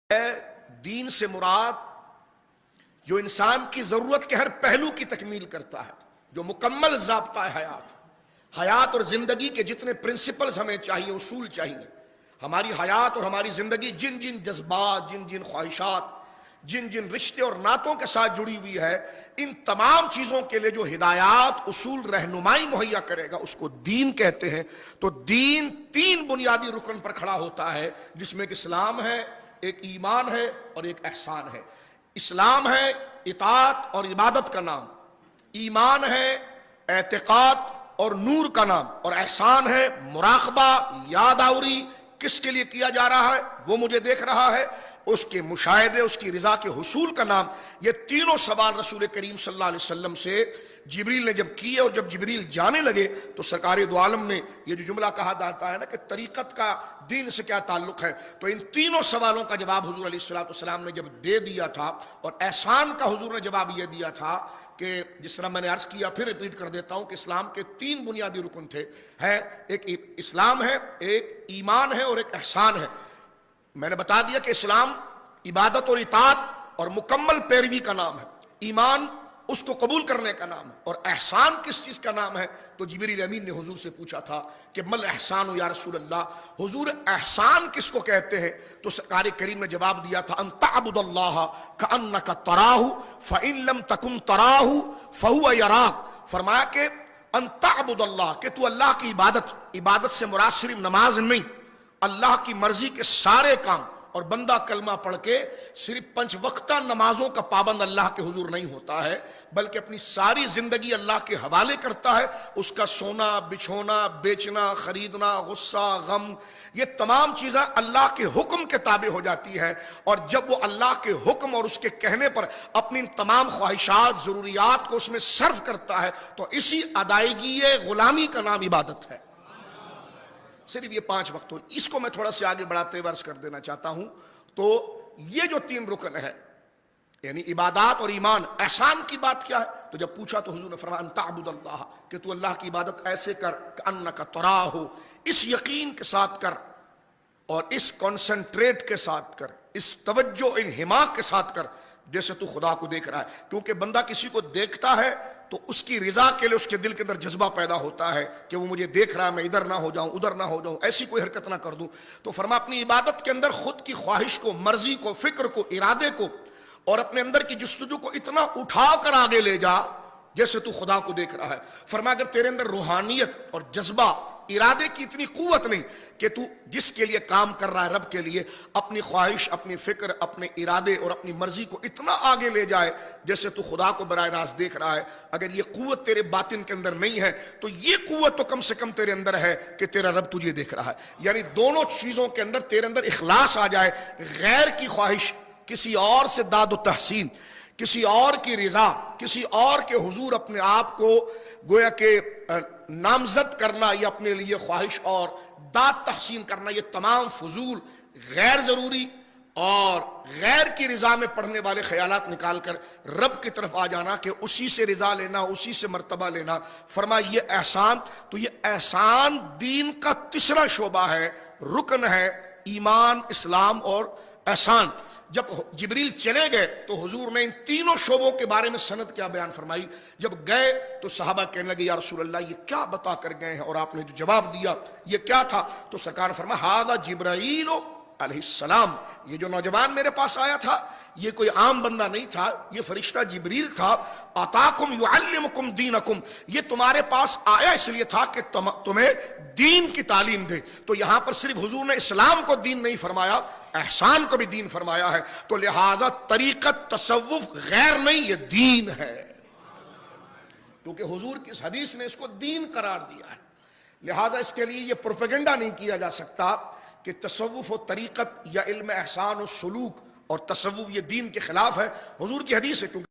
دین سے مراد جو انسان کی ضرورت کے ہر پہلو کی تکمیل کرتا ہے، جو مکمل ضابطہ ہے حیات اور زندگی کے جتنے پرنسپلز ہمیں چاہیے، اصول چاہیے، ہماری حیات اور ہماری زندگی جن جن جذبات، جن جن خواہشات، جن جن رشتے اور نعتوں کے ساتھ جڑی ہوئی ہے، ان تمام چیزوں کے لیے جو ہدایات، اصول، رہنمائی مہیا کرے گا اس کو دین کہتے ہیں۔ تو دین تین بنیادی رکن پر کھڑا ہوتا ہے، جس میں ایک اسلام ہے، ایک ایمان ہے اور ایک احسان ہے۔ اسلام ہے اطاعت اور عبادت کا نام، ایمان ہے اعتقاد اور نور کا نام، اور احسان ہے مراقبہ، یاد آوری، کس کے لیے کیا جا رہا ہے، وہ مجھے دیکھ رہا ہے، اس کے مشاہدے، اس کی رضا کے حصول کا نام۔ یہ تینوں سوال رسول کریم صلی اللہ علیہ وسلم سے جبریل نے جب کیے، اور جب جبریل جانے لگے تو سرکار دو عالم نے یہ جو جملہ کہا جاتا ہے نا کہ طریقت کا دین سے کیا تعلق ہے، تو ان تینوں سوالوں کا جواب حضور علیہ السلام نے جب دے دیا تھا، اور احسان کا حضور نے جواب یہ دیا تھا کہ جس طرح میں نے عرض کیا، پھر ریپیٹ کر دیتا ہوں کہ اسلام کے تین بنیادی رکن تھے، ایک اسلام ہے، ایک ایمان ہے اور ایک احسان ہے۔ میں نے بتا دیا کہ اسلام عبادت اور اطاعت اور مکمل پیروی کا نام ہے، ایمان اس کو قبول کرنے کا نام ہے، اور احسان کس چیز کا نام ہے؟ تو جبریل امین نے حضور سے پوچھا تھا کہ مل احسان یا رسول اللہ، حضور احسان کس کو کہتے ہیں؟ تو سرکار کریم نے جواب دیا تھا ان تعبد اللہ کأنک تراہ فإن لم تکن تراہ فہو یراک۔ فرمایا کہ ان تعبد اللہ، کہ تو اللہ کی عبادت سے مراد صرف نماز نہیں، اللہ کی مرضی کے سارے کام، اور بندہ کلمہ پڑھ کے صرف 5 وقتہ نمازوں کا پابند اللہ کے حضور نہیں ہوتا ہے، بلکہ اپنی ساری زندگی اللہ کے حوالے کرتا ہے۔ اس کا سونا، بچھونا، بیچنا، خریدنا، غصہ، غم، یہ تمام چیزیں اللہ کے حکم کے تابع ہو جاتی ہے، اور جب وہ اللہ کے حکم اور اس کے کہنے پر اپنی تمام خواہشات، ضروریات کو اس میں صرف کرتا ہے، تو اسی ادائیگی غلامی کا نام عبادت ہے۔ صرف یہ 5 وقت ہو، اس کو میں تھوڑا سے آگے بڑھاتے ورس کر دینا چاہتا ہوں۔ تو یہ جو 3 رکن ہے، یعنی عبادات اور ایمان، احسان کی بات کیا ہے؟ تو جب پوچھا تو حضور نے فرمایا ان تعبد اللہ، کہ تو اللہ کی عبادت ایسے کر کأنک تراہ، اس یقین کے ساتھ کر، اور اس کنسنٹریٹ کے ساتھ کر، اس توجہ، انہماک کے ساتھ کر جیسے تو خدا کو دیکھ رہا ہے۔ کیونکہ بندہ کسی کو دیکھتا ہے تو اس کی رضا کے لیے اس کے دل کے اندر جذبہ پیدا ہوتا ہے کہ وہ مجھے دیکھ رہا ہے، میں ادھر نہ ہو جاؤں، ادھر نہ ہو جاؤں، ایسی کوئی حرکت نہ کر دوں۔ تو فرمایا اپنی عبادت کے اندر خود کی خواہش کو، مرضی کو، فکر کو، ارادے کو، اور اپنے اندر کی جستجو کو اتنا اٹھا کر آگے لے جا جیسے تو خدا کو دیکھ رہا ہے۔ فرمایا اگر تیرے اندر روحانیت اور جذبہ، ارادے کی اتنی قوت نہیں کہ تو جس کے لیے کام کر رہا ہے، رب کے لیے، اپنی خواہش، اپنی فکر، اپنے ارادے اور اپنی مرضی کو اتنا آگے لے جائے جیسے تو خدا کو براہ راست دیکھ رہا ہے، اگر یہ قوت تیرے باطن کے اندر نہیں ہے تو یہ قوت تو کم سے کم تیرے اندر ہے کہ تیرا رب تجھے دیکھ رہا ہے۔ یعنی دونوں چیزوں کے اندر تیرے اندر اخلاص آ جائے، غیر کی خواہش، کسی اور سے داد و تحسین، کسی اور کی رضا، کسی اور کے حضور اپنے آپ کو گویا کہ نامزد کرنا، یا اپنے لیے خواہش اور داد تحسین کرنا، یہ تمام فضول، غیر ضروری اور غیر کی رضا میں پڑھنے والے خیالات نکال کر رب کی طرف آ جانا کہ اسی سے رضا لینا، اسی سے مرتبہ لینا۔ فرمایا یہ احسان، تو یہ احسان دین کا تیسرا شعبہ ہے، رکن ہے، ایمان، اسلام اور احسان۔ جب جبریل چلے گئے تو حضور نے ان تینوں شعبوں کے بارے میں سند کیا بیان فرمائی۔ جب گئے تو صحابہ کہنے لگے یا رسول اللہ یہ کیا بتا کر گئے ہیں، اور آپ نے جو جواب دیا یہ کیا تھا؟ تو سرکار نے فرمایا ھذا جبرائیل علیہ السلام، یہ جو نوجوان میرے پاس آیا تھا یہ کوئی عام بندہ نہیں تھا، یہ فرشتہ جبریل تھا۔ آتاکم یعلمکم دینکم، یہ تمہارے پاس آیا اس لیے تھا کہ تمہیں دین کی تعلیم دے۔ تو یہاں پر صرف حضور نے اسلام کو دین نہیں فرمایا، احسان کو بھی دین فرمایا ہے۔ تو لہذا طریقت، تصوف غیر نہیں، یہ دین ہے، کیونکہ حضور کی اس حدیث نے اس کو دین قرار دیا ہے۔ لہذا اس کے لیے یہ پروپیگنڈا نہیں کیا جا سکتا کہ تصوف و طریقت یا علم احسان و سلوک اور تصوف یہ دین کے خلاف ہے۔ حضور کی حدیث ہے، کیونکہ